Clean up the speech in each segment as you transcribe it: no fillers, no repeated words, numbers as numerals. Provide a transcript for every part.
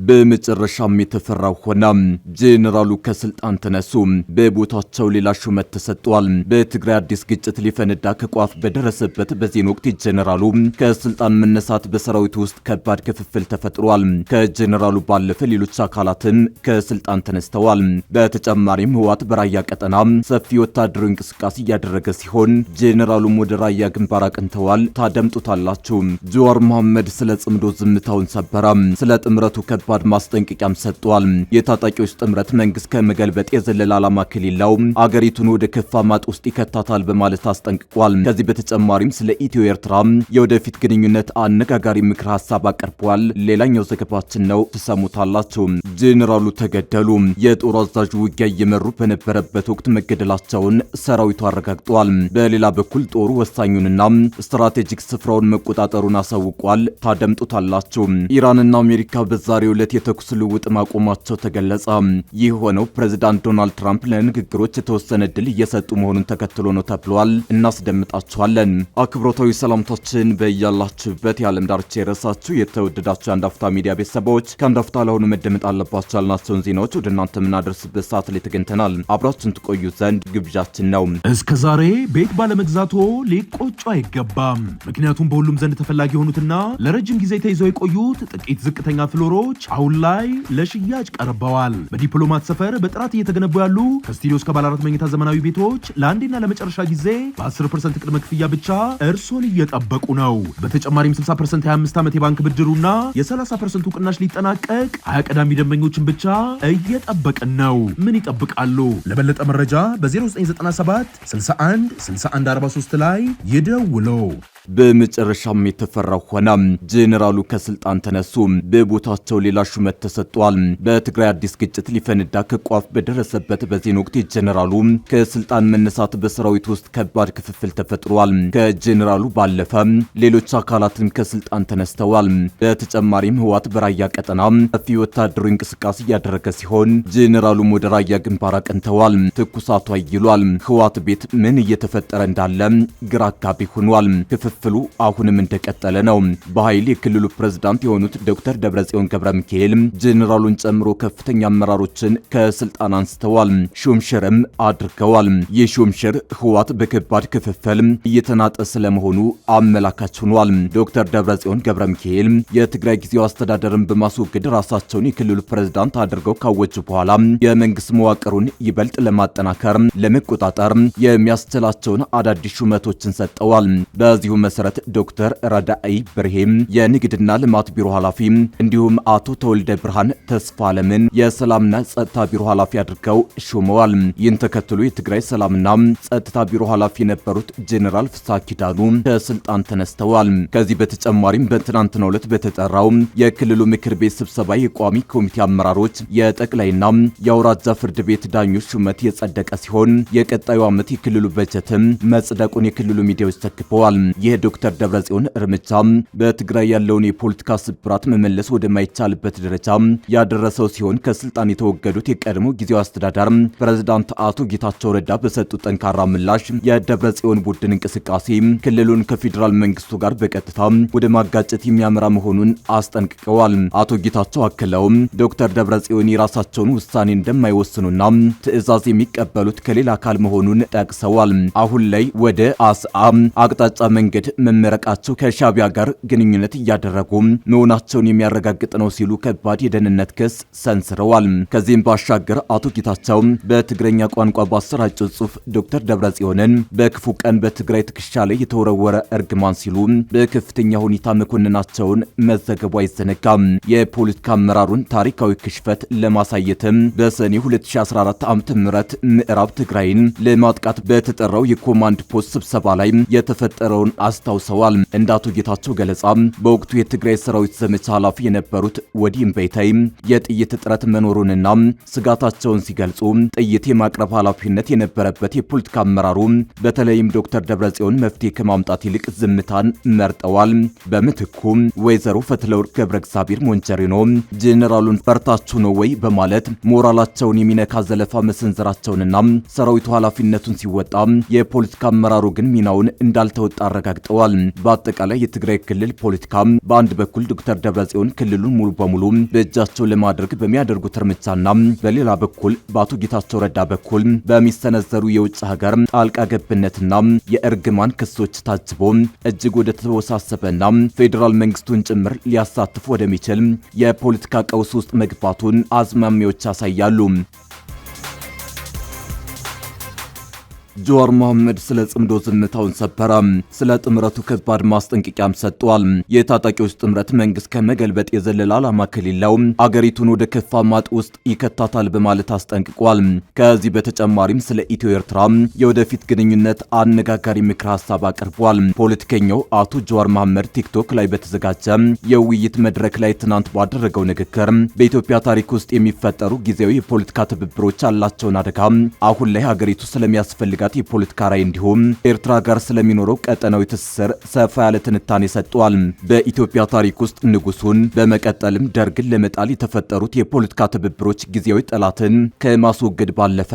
በመጨረሻም የተፈራው ሆነ። ጄኔራሉ ከስልጣን ተነሱ። በቦታቸው ሌላ ሹመት ተሰጥቷል። በትግራይ አዲስ ግጭት ሊፈነዳ ከቋፍ በደረሰበት በዚህን ወቅት ጄኔራሉ ከስልጣን መነሳት በሰራዊቱ ውስጥ ከባድ ክፍፍል ተፈጥሯል። ከጄኔራሉ ባለፈ ሌሎች አካላትም ከስልጣን ተነስተዋል። በተጨማሪም ህወሓት በራያ ቀጠና ሰፊ ወታደራዊ እንቅስቃሴ እያደረገ ሲሆን ጄኔራሉም ወደ ራያ ግንባር አቅንተዋል። ታደምጡታላችሁ። ጀዋር መሐመድ ስለ ጽምዶ ዝምታውን ሰበረ። ስለ ጥምረቱ ከባድ ማስጠንቀቂያም ሰጥቷል። የታጣቂዎች ጥምረት መንግስት ከመገልበጥ የዘለለ ዓላማ ከሌለው አገሪቱን ወደ ከፋ ማጥ ውስጥ ይከታታል በማለት አስጠንቅቋል። ከዚህ በተጨማሪም ስለ ኢትዮ ኤርትራ የወደፊት ግንኙነት አነጋጋሪ ምክር ሐሳብ አቀርቧል። ሌላኛው ዘገባችን ነው፣ ትሰሙታላችሁ። ጄኔራሉ ተገደሉ። የጦር አዛዡ ውጊያ እየመሩ በነበረበት ወቅት መገደላቸውን ሰራዊቱ አረጋግጧል። በሌላ በኩል ጦሩ ወሳኙንና ስትራቴጂክ ስፍራውን መቆጣጠሩን አሳውቋል። ታደምጡታላችሁ። ኢራንና አሜሪካ በዛሬው ዕለት የተኩስ ልውውጥ ማቆማቸው ተገለጸ። ይህ ሆነው ፕሬዝዳንት ዶናልድ ትራምፕ ለንግግሮች የተወሰነ ድል እየሰጡ መሆኑን ተከትሎ ነው ተብሏል። እናስደምጣችኋለን። አክብሮታዊ ሰላምታችን በያላችሁበት የዓለም ዳርቻ የረሳችሁ የተወደዳችሁ የአንድ አፍታ ሚዲያ ቤተሰቦች ከአንድ አፍታ ለሆኑ መደመጥ አለባቸው ያልናቸውን ዜናዎች ወደ እናንተ የምናደርስበት ሰዓት ላይ ተገኝተናል። አብራችሁን ትቆዩ ዘንድ ግብዣችን ነው። እስከ ዛሬ ቤት ባለመግዛቶ ሊቆጩ አይገባም። ምክንያቱም በሁሉም ዘንድ ተፈላጊ የሆኑትና ለረጅም ጊዜ ተይዘው የቆዩት ጥቂት ዝቅተኛ ፍሎሮች አሁን ላይ ለሽያጭ ቀርበዋል። በዲፕሎማት ሰፈር በጥራት እየተገነቡ ያሉ ከስቱዲዮ እስከ ባለ 4 መኝታ ዘመናዊ ቤቶች ለአንዴና ለመጨረሻ ጊዜ በ10% ቅድመ ክፍያ ብቻ እርሶን እየጠበቁ ነው። በተጨማሪም 60% 25 ዓመት የባንክ ብድሩና የ30% ቅናሽ ሊጠናቀቅ 20 ቀዳሚ ደንበኞችን ብቻ እየጠበቅን ነው። ምን ይጠብቃሉ? ለበለጠ መረጃ በ0997 61 61 43 ላይ ይደውሉ። በመጨረሻም የተፈራው ሆነ። ጄኔራሉ ከስልጣን ተነሱ። በቦታቸው ሌላ ሹመት ተሰጥቷል። በትግራይ አዲስ ግጭት ሊፈነዳ ከቋፍ በደረሰበት በዚህን ወቅት ጄኔራሉ ከስልጣን መነሳት በሰራዊት ውስጥ ከባድ ክፍፍል ተፈጥሯል። ከጄኔራሉ ባለፈ ሌሎች አካላትም ከስልጣን ተነስተዋል። በተጨማሪም ህወሓት በራያ ቀጠና ሰፊ ወታደራዊ እንቅስቃሴ እያደረገ ሲሆን ጄኔራሉም ወደ ራያ ግንባር አቅንተዋል። ትኩሳቱ አይሏል። ህወሓት ቤት ምን እየተፈጠረ እንዳለ ግራ አጋቢ ሆኗል። ክፍፍሉ አሁንም እንደቀጠለ ነው። በኃይል የክልሉ ፕሬዝዳንት የሆኑት ዶክተር ደብረጽዮን ገብረ ሚካኤል ጄኔራሉን ጨምሮ ከፍተኛ አመራሮችን ከስልጣን አንስተዋል፣ ሹምሽርም አድርገዋል። ይህ ሹምሽር ህወሓት በከባድ ክፍፍል እየተናጠ ስለመሆኑ አመላካች ሆኗል። ዶክተር ደብረጽዮን ገብረ ሚካኤል የትግራይ ጊዜያዊ አስተዳደርን በማስወገድ ራሳቸውን የክልሉ ፕሬዝዳንት አድርገው ካወጁ በኋላ የመንግስት መዋቅሩን ይበልጥ ለማጠናከር ለመቆጣጠር የሚያስችላቸውን አዳዲስ ሹመቶችን ሰጠዋል። በዚሁ መሰረት ዶክተር ረዳኢ ብርሄም የንግድና ልማት ቢሮ ኃላፊ እንዲሁም አቶ ተወልደ ብርሃን ተስፋለምን የሰላምና ጸጥታ ቢሮ ኃላፊ አድርገው ሾመዋል። ይህን ተከትሎ የትግራይ ሰላምና ጸጥታ ቢሮ ኃላፊ የነበሩት ጄኔራል ፍስሐ ኪዳኑ ከስልጣን ተነስተዋል። ከዚህ በተጨማሪም በትናንትናው ዕለት በተጠራው የክልሉ ምክር ቤት ስብሰባ የቋሚ ኮሚቴ አመራሮች፣ የጠቅላይና የአውራጃ ፍርድ ቤት ዳኞች ሹመት የጸደቀ ሲሆን የቀጣዩ ዓመት የክልሉ በጀትም መጽደቁን የክልሉ ሚዲያዎች ተከበዋል። ይህ ዶክተር ደብረጽዮን እርምጃ በትግራይ ያለውን የፖለቲካ ስብራት መመለስ ወደማይቻልበት ደረጃ ያደረሰው ሲሆን ከስልጣን የተወገዱት የቀድሞ ጊዜያዊ አስተዳደር ፕሬዝዳንት አቶ ጌታቸው ረዳ በሰጡት ጠንካራ ምላሽ የደብረጽዮን ቡድን እንቅስቃሴ ክልሉን ከፌዴራል መንግስቱ ጋር በቀጥታ ወደ ማጋጨት የሚያመራ መሆኑን አስጠንቅቀዋል። አቶ ጌታቸው አክለውም ዶክተር ደብረጽዮን የራሳቸውን ውሳኔ እንደማይወስኑና ትዕዛዝ የሚቀበሉት ከሌላ አካል መሆኑን ጠቅሰዋል። አሁን ላይ ወደ አስአም አቅጣጫ መንገድ መመረቃቸው ከሻቢያ ጋር ግንኙነት እያደረጉ መሆናቸውን የሚያረጋግጥ ነው ሲሉ ከባድ የደህንነት ክስ ሰንዝረዋል። ከዚህም ባሻገር አቶ ጌታቸው በትግረኛ ቋንቋ ባሰራጨው ጽሑፍ ዶክተር ደብረጽዮንን በክፉ ቀን በትግራይ ትከሻ ላይ የተወረወረ እርግማን ሲሉ በከፍተኛ ሁኔታ መኮንናቸውን መዘገቡ አይዘነጋም። የፖለቲካ አመራሩን ታሪካዊ ክሽፈት ለማሳየትም በሰኔ 2014 ዓ.ም ምዕራብ ትግራይን ለማጥቃት በተጠራው የኮማንድ ፖስት ስብሰባ ላይ የተፈጠረውን አስታውሰዋል። እንደ አቶ ጌታቸው ገለጻ በወቅቱ የትግራይ ሰራዊት ዘመቻ ኃላፊ የነበሩት ወዲም በይታይ የጥይት እጥረት መኖሩንና ስጋታቸውን ሲገልጹ ጥይት የማቅረብ ኃላፊነት የነበረበት የፖለቲካ አመራሩ በተለይም ዶክተር ደብረጽዮን መፍትሄ ከማምጣት ይልቅ ዝምታን መርጠዋል። በምትኩ ወይዘሮ ፈትለወርቅ ገብረ እግዚአብሔር ሞንጀሪኖ ጄኔራሉን ፈርታችሁ ነው ወይ በማለት ሞራላቸውን የሚነካ ዘለፋ መሰንዘራቸውንና ሰራዊቱ ኃላፊነቱን ሲወጣ የፖለቲካ አመራሩ ግን ሚናውን እንዳልተወጣ አረጋግጠዋል። አረጋግጠዋል። በአጠቃላይ የትግራይ ክልል ፖለቲካ በአንድ በኩል ዶክተር ደብረጽዮን ክልሉን ሙሉ በሙሉ በእጃቸው ለማድረግ በሚያደርጉት እርምጃና በሌላ በኩል በአቶ ጌታቸው ረዳ በኩል በሚሰነዘሩ የውጭ ሀገር ጣልቃ ገብነትና የእርግማን ክሶች ታጅቦ እጅግ ወደ ተወሳሰበና ፌዴራል መንግስቱን ጭምር ሊያሳትፍ ወደሚችል የፖለቲካ ቀውስ ውስጥ መግባቱን አዝማሚያዎች ያሳያሉ። ጀዋር መሐመድ ስለ ጽምዶ ዝምታውን ሰበረ። ስለ ጥምረቱ ከባድ ማስጠንቀቂያም ሰጥቷል። የታጣቂዎች ጥምረት መንግስት ከመገልበጥ የዘለለ ዓላማ ከሌለው አገሪቱን ወደ ከፋ ማጥ ውስጥ ይከታታል በማለት አስጠንቅቋል። ከዚህ በተጨማሪም ስለ ኢትዮ ኤርትራ የወደፊት ግንኙነት አነጋጋሪ ምክር ሀሳብ አቅርቧል። ፖለቲከኛው አቶ ጀዋር መሐመድ ቲክቶክ ላይ በተዘጋጀ የውይይት መድረክ ላይ ትናንት ባደረገው ንግግር በኢትዮጵያ ታሪክ ውስጥ የሚፈጠሩ ጊዜያዊ የፖለቲካ ትብብሮች ያላቸውን አደጋ፣ አሁን ላይ ሀገሪቱ ስለሚያስፈልጋ የፖለቲካ ራዕይ እንዲሁም ኤርትራ ጋር ስለሚኖረው ቀጠናዊ ትስስር ሰፋ ያለ ትንታኔ ሰጥቷል። በኢትዮጵያ ታሪክ ውስጥ ንጉሱን በመቀጠልም ደርግን ለመጣል የተፈጠሩት የፖለቲካ ትብብሮች ጊዜያዊ ጠላትን ከማስወገድ ባለፈ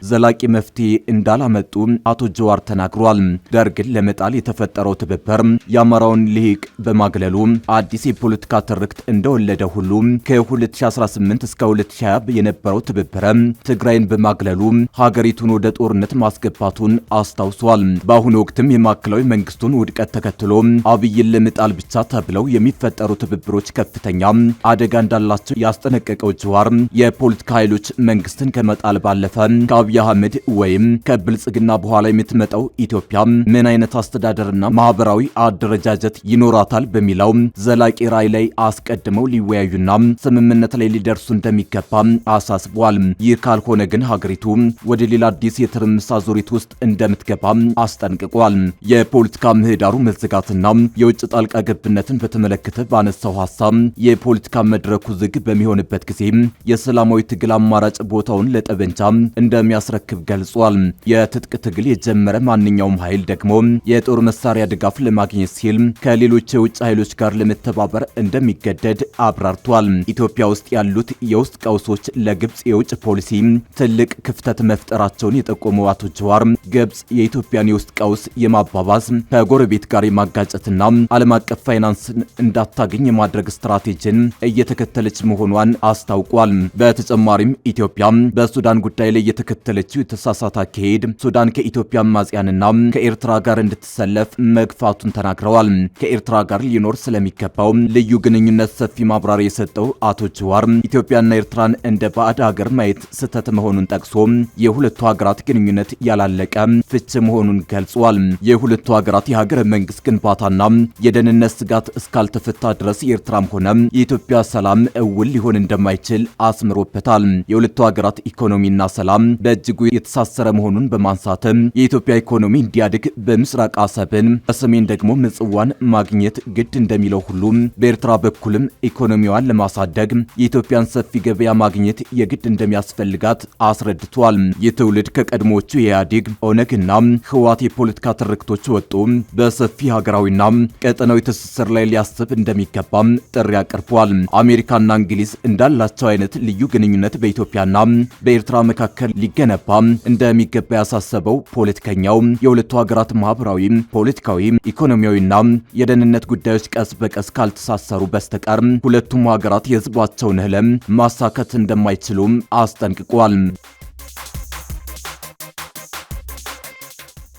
ዘላቂ መፍትሄ እንዳላመጡ አቶ ጀዋር ተናግሯል። ደርግን ለመጣል የተፈጠረው ትብብር የአማራውን ልሂቅ በማግለሉ አዲስ የፖለቲካ ትርክት እንደወለደ ሁሉ ከ2018 እስከ 2020 የነበረው ትብብር ትግራይን በማግለሉ ሀገሪቱን ወደ ጦርነት ማስገባ ቱን አስታውሷል። በአሁኑ ወቅትም የማዕከላዊ መንግስቱን ውድቀት ተከትሎ አብይን ለመጣል ብቻ ተብለው የሚፈጠሩ ትብብሮች ከፍተኛ አደጋ እንዳላቸው ያስጠነቀቀው ጀዋር የፖለቲካ ኃይሎች መንግስትን ከመጣል ባለፈ ከአብይ አህመድ ወይም ከብልጽግና በኋላ የምትመጣው ኢትዮጵያ ምን አይነት አስተዳደርና ማህበራዊ አደረጃጀት ይኖራታል በሚለው ዘላቂ ራዕይ ላይ አስቀድመው ሊወያዩና ስምምነት ላይ ሊደርሱ እንደሚገባ አሳስቧል። ይህ ካልሆነ ግን ሀገሪቱ ወደ ሌላ አዲስ የትርምስ አዙሪት ውስጥ እንደምትገባ አስጠንቅቋል። የፖለቲካ ምህዳሩ መዘጋትና የውጭ ጣልቃ ገብነትን በተመለከተ ባነሳው ሐሳብ የፖለቲካ መድረኩ ዝግ በሚሆንበት ጊዜ የሰላማዊ ትግል አማራጭ ቦታውን ለጠበንጃ እንደሚያስረክብ ገልጿል። የትጥቅ ትግል የጀመረ ማንኛውም ኃይል ደግሞ የጦር መሳሪያ ድጋፍ ለማግኘት ሲል ከሌሎች የውጭ ኃይሎች ጋር ለመተባበር እንደሚገደድ አብራርቷል። ኢትዮጵያ ውስጥ ያሉት የውስጥ ቀውሶች ለግብጽ የውጭ ፖሊሲ ትልቅ ክፍተት መፍጠራቸውን የጠቆመው አቶ ጀዋር ግብጽ የኢትዮጵያን የውስጥ ቀውስ የማባባዝ ከጎረቤት ጋር የማጋጨትና ዓለም አቀፍ ፋይናንስን እንዳታገኝ የማድረግ ስትራቴጂን እየተከተለች መሆኗን አስታውቋል። በተጨማሪም ኢትዮጵያ በሱዳን ጉዳይ ላይ የተከተለችው የተሳሳተ አካሄድ ሱዳን ከኢትዮጵያ አማጽያንና ከኤርትራ ጋር እንድትሰለፍ መግፋቱን ተናግረዋል። ከኤርትራ ጋር ሊኖር ስለሚገባው ልዩ ግንኙነት ሰፊ ማብራሪያ የሰጠው አቶ ጀዋር ኢትዮጵያና ኤርትራን እንደ ባዕድ ሀገር ማየት ስህተት መሆኑን ጠቅሶ የሁለቱ ሀገራት ግንኙነት ያላለቀ ፍች መሆኑን ገልጿል። የሁለቱ ሀገራት የሀገረ መንግስት ግንባታና የደህንነት ስጋት እስካልተፈታ ድረስ የኤርትራም ሆነ የኢትዮጵያ ሰላም እውን ሊሆን እንደማይችል አስምሮበታል። የሁለቱ ሀገራት ኢኮኖሚና ሰላም በእጅጉ የተሳሰረ መሆኑን በማንሳት የኢትዮጵያ ኢኮኖሚ እንዲያድግ በምስራቅ አሰብን፣ በሰሜን ደግሞ ምጽዋን ማግኘት ግድ እንደሚለው ሁሉ በኤርትራ በኩልም ኢኮኖሚዋን ለማሳደግ የኢትዮጵያን ሰፊ ገበያ ማግኘት የግድ እንደሚያስፈልጋት አስረድቷል። የትውልድ ከቀድሞቹ የኢህአዴግ ኦነግና ህወሓት የፖለቲካ ትርክቶች ወጡ በሰፊ ሀገራዊና ቀጠናዊ ትስስር ላይ ሊያስብ እንደሚገባ ጥሪ አቅርቧል። አሜሪካና እንግሊዝ እንዳላቸው አይነት ልዩ ግንኙነት በኢትዮጵያና በኤርትራ መካከል ሊገነባ እንደሚገባ ያሳሰበው ፖለቲከኛው የሁለቱ ሀገራት ማህበራዊ፣ ፖለቲካዊ፣ ኢኮኖሚያዊና የደህንነት ጉዳዮች ቀስ በቀስ ካልተሳሰሩ በስተቀር ሁለቱም ሀገራት የህዝባቸውን ህልም ማሳካት እንደማይችሉም አስጠንቅቋል።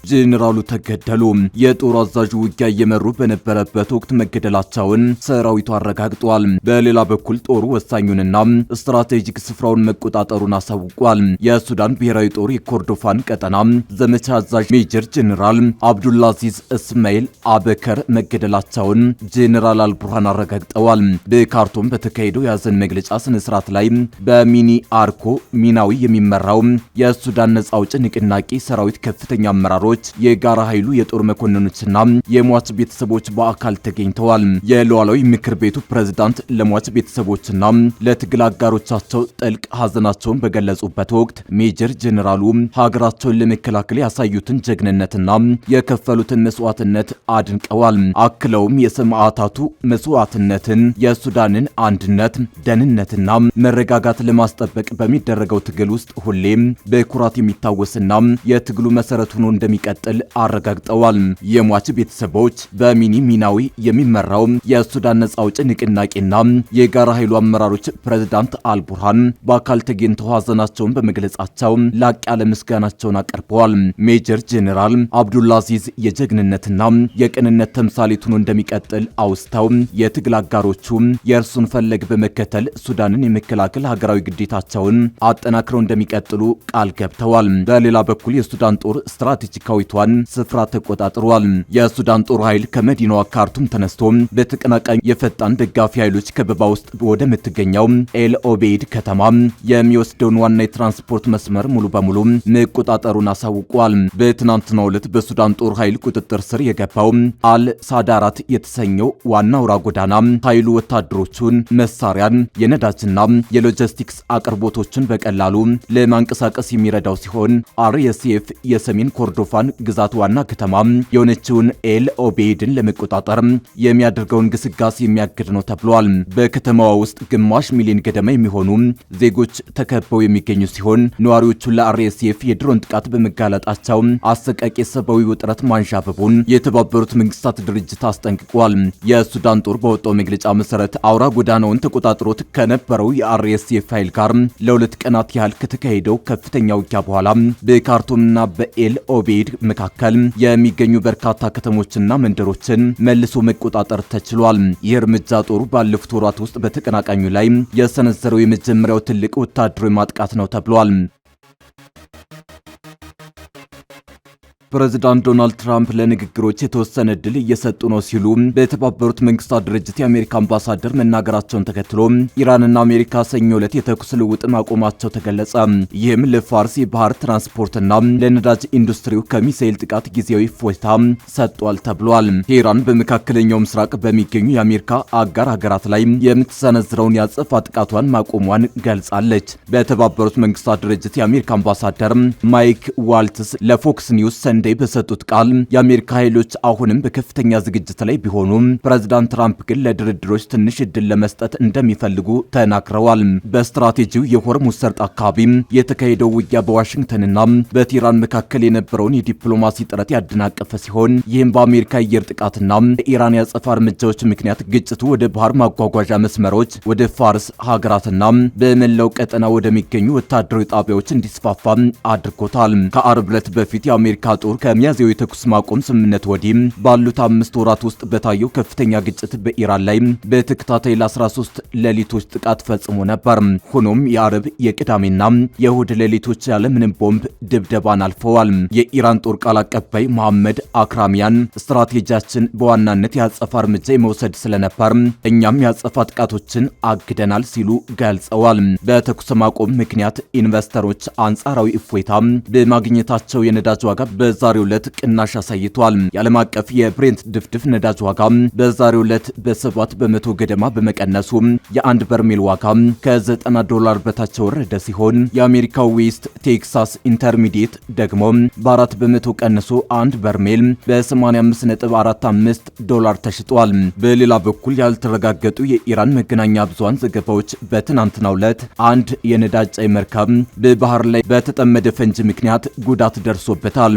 ጄኔራሉ ተገደሉ። የጦር አዛዡ ውጊያ እየመሩ በነበረበት ወቅት መገደላቸውን ሰራዊቱ አረጋግጧል። በሌላ በኩል ጦሩ ወሳኙንና ስትራቴጂክ ስፍራውን መቆጣጠሩን አሳውቋል። የሱዳን ብሔራዊ ጦር የኮርዶፋን ቀጠና ዘመቻ አዛዥ ሜጀር ጄኔራል አብዱላዚዝ እስማኤል አበከር መገደላቸውን ጄኔራል አልቡርሃን አረጋግጠዋል። በካርቱም በተካሄደው የሐዘን መግለጫ ስነስርዓት ላይ በሚኒ አርኮ ሚናዊ የሚመራው የሱዳን ነጻ አውጪ ንቅናቄ ሰራዊት ከፍተኛ አመራሮች፣ የጋራ ኃይሉ የጦር መኮንኖችና የሟች ቤተሰቦች በአካል ተገኝተዋል። የሉዓላዊ ምክር ቤቱ ፕሬዝዳንት ለሟች ቤተሰቦችና ለትግል አጋሮቻቸው ጥልቅ ሐዘናቸውን በገለጹበት ወቅት ሜጀር ጄኔራሉ ሀገራቸውን ለመከላከል ያሳዩትን ጀግንነትና የከፈሉትን መስዋዕትነት አድንቀዋል። አክለውም የሰማዕታቱ መስዋዕትነትን የሱዳንን አንድነት፣ ደህንነትና መረጋጋት ለማስጠበቅ በሚደረገው ትግል ውስጥ ሁሌም በኩራት የሚታወስና የትግሉ መሰረት ሆኖ እንደሚቀጥል እንደሚቀጥል አረጋግጠዋል። የሟች ቤተሰቦች በሚኒ ሚናዊ የሚመራው የሱዳን ነጻ አውጪ ንቅናቄና የጋራ ኃይሉ አመራሮች ፕሬዝዳንት አልቡርሃን በአካል ተገኝተው ሀዘናቸውን በመግለጻቸው ላቅ ያለ ምስጋናቸውን አቀርበዋል። ሜጀር ጄኔራል አብዱልአዚዝ የጀግንነትና የቅንነት ተምሳሌት ሆኖ እንደሚቀጥል አውስተው የትግል አጋሮቹ የእርሱን ፈለግ በመከተል ሱዳንን የመከላከል ሀገራዊ ግዴታቸውን አጠናክረው እንደሚቀጥሉ ቃል ገብተዋል። በሌላ በኩል የሱዳን ጦር ስትራቴጂካዊቷን ስፍራ ተቆጣጥሯል። የሱዳን ጦር ኃይል ከመዲናዋ ካርቱም ተነስቶ በተቀናቃኝ የፈጣን ደጋፊ ኃይሎች ከበባ ውስጥ ወደምትገኘው ኤል ኦቤይድ ከተማ የሚወስደውን ዋና የትራንስፖርት መስመር ሙሉ በሙሉ መቆጣጠሩን አሳውቋል። በትናንትናው ዕለት በሱዳን ጦር ኃይል ቁጥጥር ስር የገባው አል ሳዳራት የተሰኘው ዋና አውራ ጎዳና ኃይሉ ወታደሮቹን መሳሪያን፣ የነዳጅና የሎጂስቲክስ አቅርቦቶችን በቀላሉ ለማንቀሳቀስ የሚረዳው ሲሆን አርኤስኤፍ የሰሜን ኮርዶፋን ግዛት ዋና ከተማ የሆነችውን ኤል ኦቤይድን ለመቆጣጠር የሚያደርገውን ግስጋሴ የሚያግድ ነው ተብሏል። በከተማዋ ውስጥ ግማሽ ሚሊዮን ገደማ የሚሆኑ ዜጎች ተከበው የሚገኙ ሲሆን ነዋሪዎቹ ለአርኤስኤፍ የድሮን ጥቃት በመጋለጣቸው አሰቃቂ ሰብአዊ ውጥረት ማንዣበቡን የተባበሩት መንግስታት ድርጅት አስጠንቅቋል። የሱዳን ጦር በወጣው መግለጫ መሰረት አውራ ጎዳናውን ተቆጣጥሮት ከነበረው የአርኤስኤፍ ኃይል ጋር ለሁለት ቀናት ያህል ከተካሄደው ከፍተኛ ውጊያ በኋላ በካርቱምና በኤል ኦቤይድ መካከል የሚገኙ በርካታ ከተሞችና መንደሮችን መልሶ መቆጣጠር ተችሏል። ይህ እርምጃ ጦሩ ባለፉት ወራት ውስጥ በተቀናቃኙ ላይ የሰነዘረው የመጀመሪያው ትልቅ ወታደራዊ ማጥቃት ነው ተብሏል። ፕሬዝዳንት ዶናልድ ትራምፕ ለንግግሮች የተወሰነ ዕድል እየሰጡ ነው ሲሉ በተባበሩት መንግስታት ድርጅት የአሜሪካ አምባሳደር መናገራቸውን ተከትሎ ኢራንና አሜሪካ ሰኞ ዕለት የተኩስ ልውውጥ ማቆማቸው ተገለጸ። ይህም ለፋርስ የባህር ትራንስፖርትና ለነዳጅ ኢንዱስትሪው ከሚሳኤል ጥቃት ጊዜያዊ እፎይታ ሰጥቷል ተብሏል። ኢራን በመካከለኛው ምስራቅ በሚገኙ የአሜሪካ አጋር ሀገራት ላይ የምትሰነዝረውን ያጸፋ ጥቃቷን ማቆሟን ገልጻለች። በተባበሩት መንግስታት ድርጅት የአሜሪካ አምባሳደር ማይክ ዋልትስ ለፎክስ ኒውስ ሰንደይ በሰጡት ቃል የአሜሪካ ኃይሎች አሁንም በከፍተኛ ዝግጅት ላይ ቢሆኑም ፕሬዝዳንት ትራምፕ ግን ለድርድሮች ትንሽ ዕድል ለመስጠት እንደሚፈልጉ ተናግረዋል። በስትራቴጂው የሆርሙዝ ሰርጥ አካባቢ የተካሄደው ውጊያ በዋሽንግተንና በቴህራን መካከል የነበረውን የዲፕሎማሲ ጥረት ያደናቀፈ ሲሆን ይህም በአሜሪካ አየር ጥቃትና በኢራን ያጸፋ እርምጃዎች ምክንያት ግጭቱ ወደ ባህር ማጓጓዣ መስመሮች፣ ወደ ፋርስ ሀገራትና በመላው ቀጠና ወደሚገኙ ወታደራዊ ጣቢያዎች እንዲስፋፋ አድርጎታል። ከአርብ ዕለት በፊት የአሜሪካ ጦር ከሚያዝያው የተኩስ ማቆም ስምምነት ወዲህ ባሉት 5 ወራት ውስጥ በታየው ከፍተኛ ግጭት በኢራን ላይ በተከታታይ ለ13 ሌሊቶች ጥቃት ፈጽሞ ነበር። ሆኖም የአርብ የቅዳሜና የእሁድ ሌሊቶች ያለ ምንም ቦምብ ድብደባን አልፈዋል። የኢራን ጦር ቃል አቀባይ መሐመድ አክራሚያን ስትራቴጂያችን በዋናነት ያጸፋ እርምጃ የመውሰድ ስለነበር እኛም ያጸፋ ጥቃቶችን አግደናል ሲሉ ገልጸዋል። በተኩስ ማቆም ምክንያት ኢንቨስተሮች አንጻራዊ እፎይታ በማግኘታቸው የነዳጅ ዋጋ በዛሬው ዕለት ቅናሽ አሳይቷል። የዓለም አቀፍ የብሬንት ድፍድፍ ነዳጅ ዋጋ በዛሬው ዕለት በ7 በመቶ ገደማ በመቀነሱ የአንድ በርሜል ዋጋ ከ$90 በታች ወረደ ሲሆን የአሜሪካው ዌስት ቴክሳስ ኢንተርሚዲየት ደግሞ በ4 በመቶ ቀንሶ አንድ በርሜል በ85.45 ተሽጧል። በሌላ በኩል ያልተረጋገጡ የኢራን መገናኛ ብዙሃን ዘገባዎች በትናንትናው ዕለት አንድ የነዳጅ ጫኝ መርከብ በባህር ላይ በተጠመደ ፈንጂ ምክንያት ጉዳት ደርሶበታል።